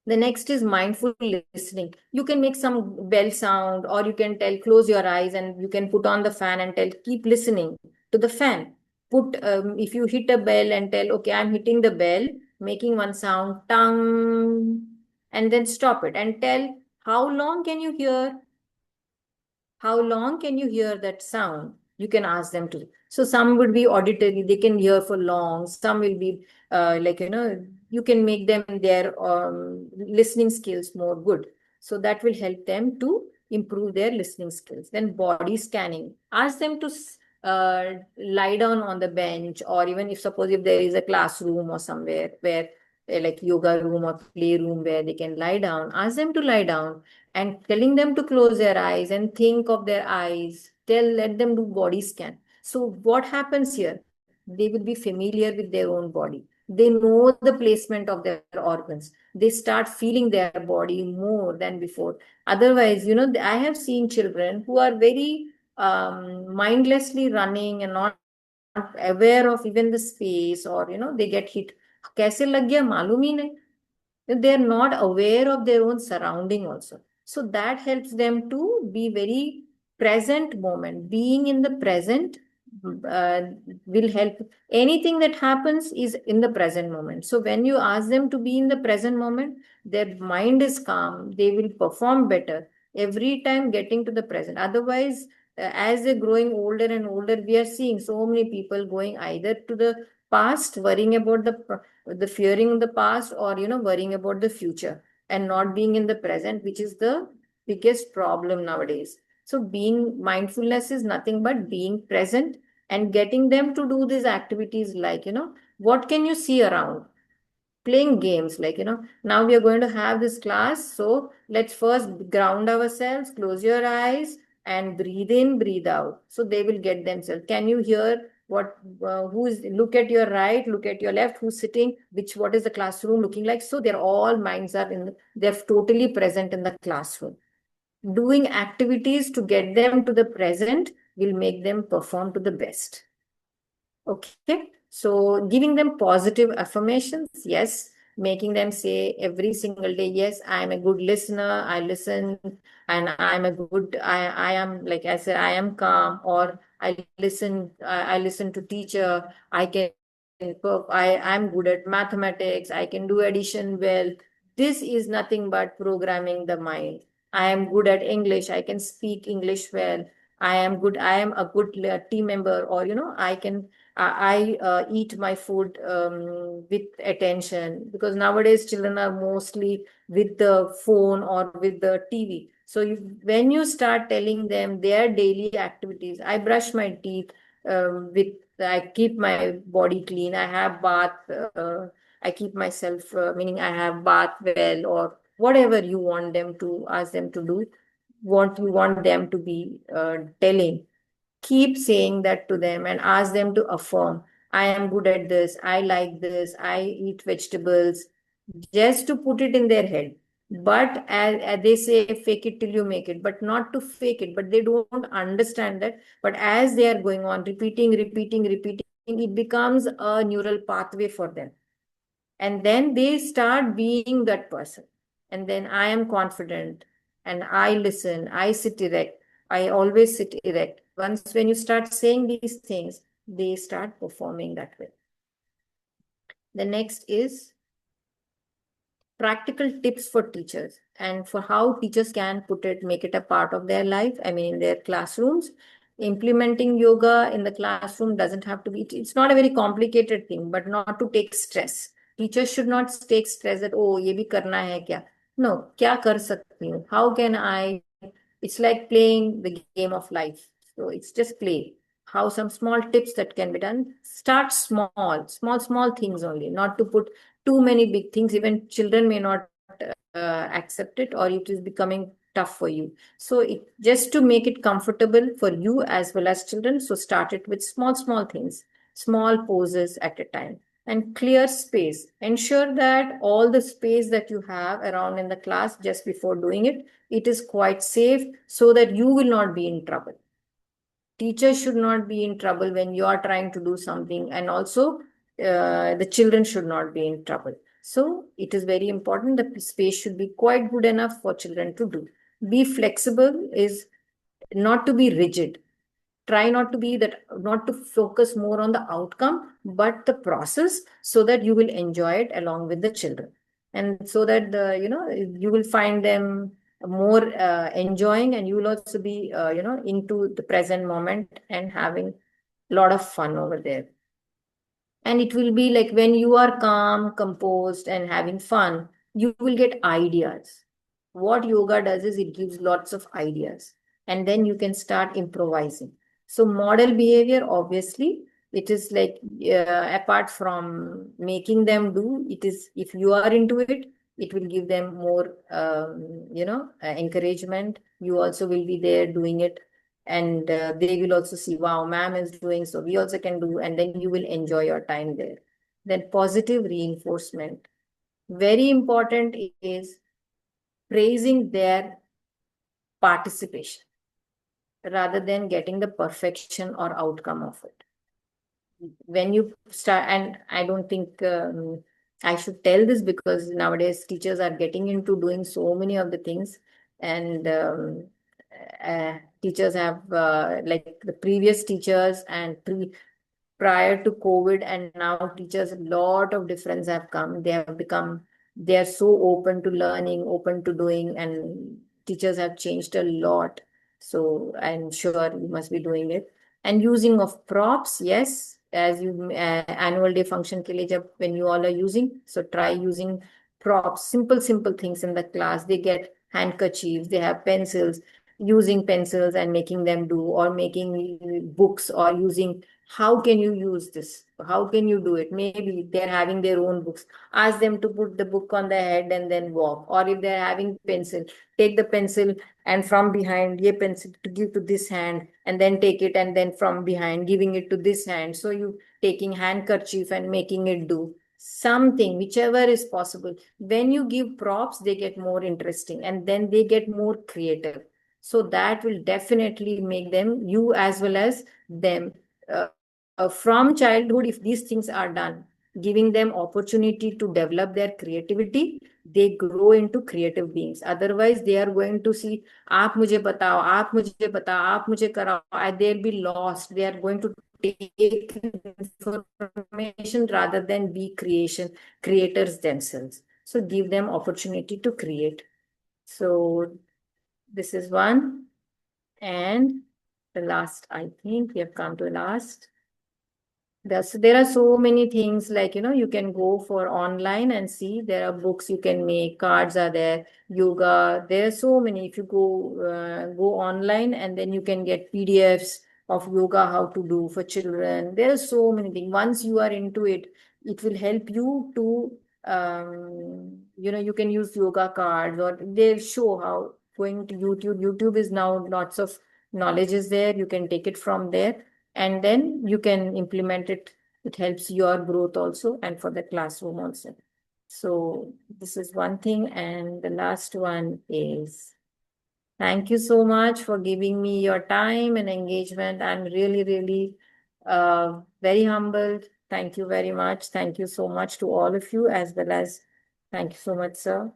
A: The next is mindful listening. You can make some bell sound, or you can tell, close your eyes, and you can put on the fan and tell, keep listening to the fan. If you hit a bell and tell, okay, I'm hitting the bell, making one sound, tongue, and then stop it and tell, how long can you hear? How long can you hear that sound? You can ask them to. So some would be auditory, they can hear for long. Some will be you can make them their listening skills more good. So that will help them to improve their listening skills. Then body scanning. Ask them to lie down on the bench, or even if suppose if there is a classroom or somewhere where like yoga room or play room where they can lie down, ask them to lie down, and telling them to close their eyes and think of their eyes. Let them do body scan. So what happens here? They will be familiar with their own body. They know the placement of their organs. They start feeling their body more than before. Otherwise, I have seen children who are very mindlessly running and not aware of even the space, or they get hit. कैसे लग गया मालूम ही नहीं. They are not aware of their own surrounding also. So that helps them to be very present moment. Being in the present uh, will help. Anything that happens is in the present moment. So when you ask them to be in the present moment, their mind is calm, they will perform better every time getting to the present. Otherwise, as they're growing older and older, we are seeing so many people going either to the past, worrying about the fearing the past, or worrying about the future and not being in the present, which is the biggest problem nowadays. So being mindfulness is nothing but being present and getting them to do these activities, like what can you see around, playing games, like now we are going to have this class, so let's first ground ourselves, close your eyes and breathe in, breathe out, so they will get themselves. Can you hear what who's look at your right, look at your left, who's sitting, what is the classroom looking like. So their all minds are they're totally present in the classroom. Doing activities to get them to the present will make them perform to the best. Okay, so giving them positive affirmations, yes, making them say every single day, yes, I am a good listener, I listen, and I am, like I said, I am calm, or I listen to teacher, I'm good at mathematics, I can do addition well. This is nothing but programming the mind. I am good at English, I can speak English well. I am a good team member, or I eat my food with attention, because nowadays children are mostly with the phone or with the TV. So when you start telling them their daily activities, I brush my teeth I keep my body clean, I have bath, I keep myself, meaning I have bath well, or whatever you want them to ask them to do, what you want them to be telling, keep saying that to them and ask them to affirm, I am good at this, I like this, I eat vegetables, just to put it in their head. But as they say, fake it till you make it, but not to fake it, but they don't understand that. But as they are going on repeating, it becomes a neural pathway for them, and then they start being that person. And then I am confident, and I listen, I sit erect, I always sit erect. Once when you start saying these things, they start performing that way. The next is practical tips for teachers, and for how teachers can make it a part of their life, I mean in their classrooms. Implementing yoga in the classroom doesn't have to be, it's not a very complicated thing, but not to take stress. Teachers should not take stress that, oh, ye bhi karna hai kya. No, kya kar sakti hu, how can I, it's like playing the game of life, so it's just play. How some small tips that can be done, start small things only, not to put too many big things. Even children may not accept it, or it is becoming tough for you. So it just to make it comfortable for you as well as children, so start it with small things, small poses at a time, and clear space. Ensure that all the space that you have around in the class just before doing it, it is quite safe, so that you will not be in trouble. Teachers should not be in trouble when you are trying to do something, and also the children should not be in trouble. So it is very important that the space should be quite good enough for children to do. Be flexible is not to be rigid. Try not to be that, not to focus more on the outcome, but the process, so that you will enjoy it along with the children. And so that you will find them more enjoying, and you will also be into the present moment and having a lot of fun over there. And it will be like, when you are calm, composed, and having fun, you will get ideas. What yoga does is it gives lots of ideas, and then you can start improvising. So, model behavior, obviously, it is like, apart from making them do, it is, if you are into it, it will give them more, encouragement. You also will be there doing it, and they will also see, wow, ma'am is doing, so we also can do, and then you will enjoy your time there. Then positive reinforcement, very important, is praising their participation rather than getting the perfection or outcome of it. When you start, and I don't think I should tell this, because nowadays teachers are getting into doing so many of the things, and teachers have like the previous teachers and prior to COVID and now teachers, a lot of difference have come. They have become, they are so open to learning, open to doing, and teachers have changed a lot. So I'm sure you must be doing it. And using of props, yes, as you annual day function ke liye when you all are using, so try using props, simple things in the class. They get handkerchiefs, they have pencils, using pencils and making them do, or making books, or using how can you use this? How can you do it? Maybe they're having their own books. Ask them to put the book on their head and then walk. Or if they're having pencil, take the pencil and from behind, ye pencil to give to this hand, and then take it and then from behind, giving it to this hand. So you taking handkerchief and making it do something, whichever is possible. When you give props, they get more interesting and then they get more creative. So that will definitely make them, you as well as them, from childhood, if these things are done, giving them opportunity to develop their creativity, they grow into creative beings. Otherwise, they are going to see, aap mujhe batao, aap mujhe batao, aap mujhe karao, they'll be lost. They are going to take information rather than be creators themselves. So give them opportunity to create. So this is one. And the last, I think we have come to the last. There are so many things, like, you can go for online and see. There are books you can make, cards are there, yoga. There are so many. If you go online, and then you can get PDFs of yoga, how to do for children. There are so many things. Once you are into it, it will help you to, you can use yoga cards, or they show how. Going to YouTube. YouTube is now lots of knowledge is there. You can take it from there and then you can implement it. It helps your growth also and for the classroom also. So this is one thing. And the last one is, thank you so much for giving me your time and engagement. I'm really, really very humbled. Thank you very much. Thank you so much to all of you, as well as thank you so much, sir.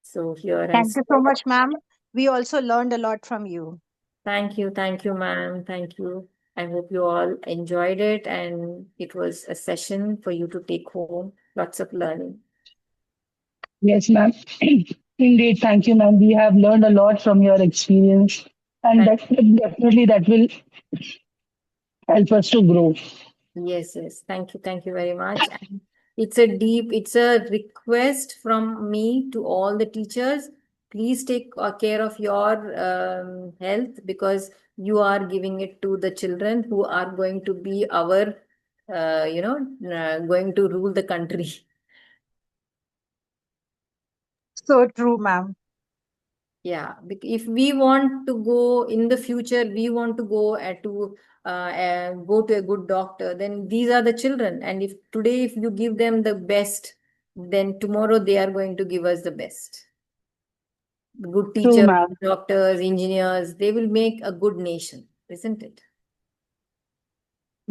A: So here
B: Thank
A: is,
B: you so much, ma'am. We also learned a lot from you.
A: thank you, ma'am. Thank you. I hope you all enjoyed it and it was a session for you to take home. Lots of learning.
D: Yes, ma'am. Indeed, thank you, ma'am. We have learned a lot from your experience, and
A: Thank
D: definitely that will help us to grow.
A: Yes. Thank you very much. And it's a request from me to all the teachers. Please take care of your health, because you are giving it to the children who are going to be our, going to rule the country.
B: So true, ma'am.
A: Yeah, if we want to go in the future, we want to go to a good doctor, then these are the children. And if today, if you give them the best, then tomorrow they are going to give us the best. Good
D: True,
A: teachers,
D: ma'am.
A: doctors, engineers, they will make a good nation, isn't it?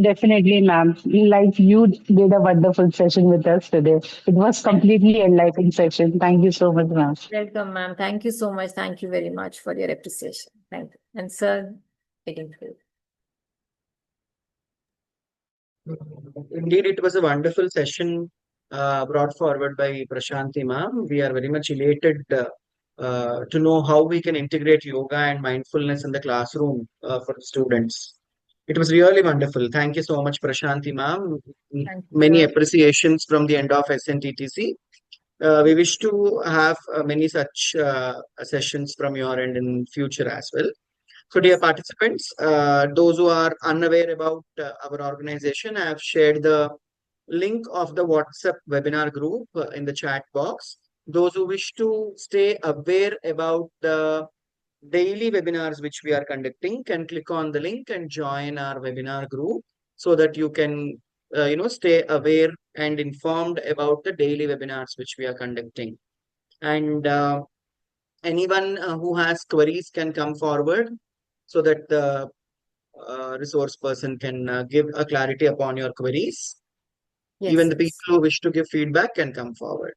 D: Definitely, ma'am. Like you did a wonderful session with us today. It was completely enlightening session. Thank you so much, ma'am.
A: Welcome, ma'am. Thank you so much. Thank you very much for your appreciation. Thank you. And sir, waiting for you.
F: Indeed, it was a wonderful session brought forward by Prashanti ma'am. We are very much elated to know how we can integrate yoga and mindfulness in the classroom for the students. It was really wonderful. Thank you so much, Prashanti ma'am.
A: Thank you,
F: Many
A: sir.
F: appreciations from the end of SNTTC. We wish to have many such sessions from your end in future as well. So, dear
A: Yes.
F: participants, those who are unaware about our organization, I have shared the link of the WhatsApp webinar group in the chat box. Those who wish to stay aware about the daily webinars which we are conducting can click on the link and join our webinar group so that you can stay aware and informed about the daily webinars which we are conducting. And anyone who has queries can come forward so that the resource person can give a clarity upon your queries. Even
A: Yes.
F: the people who wish to give feedback can come forward.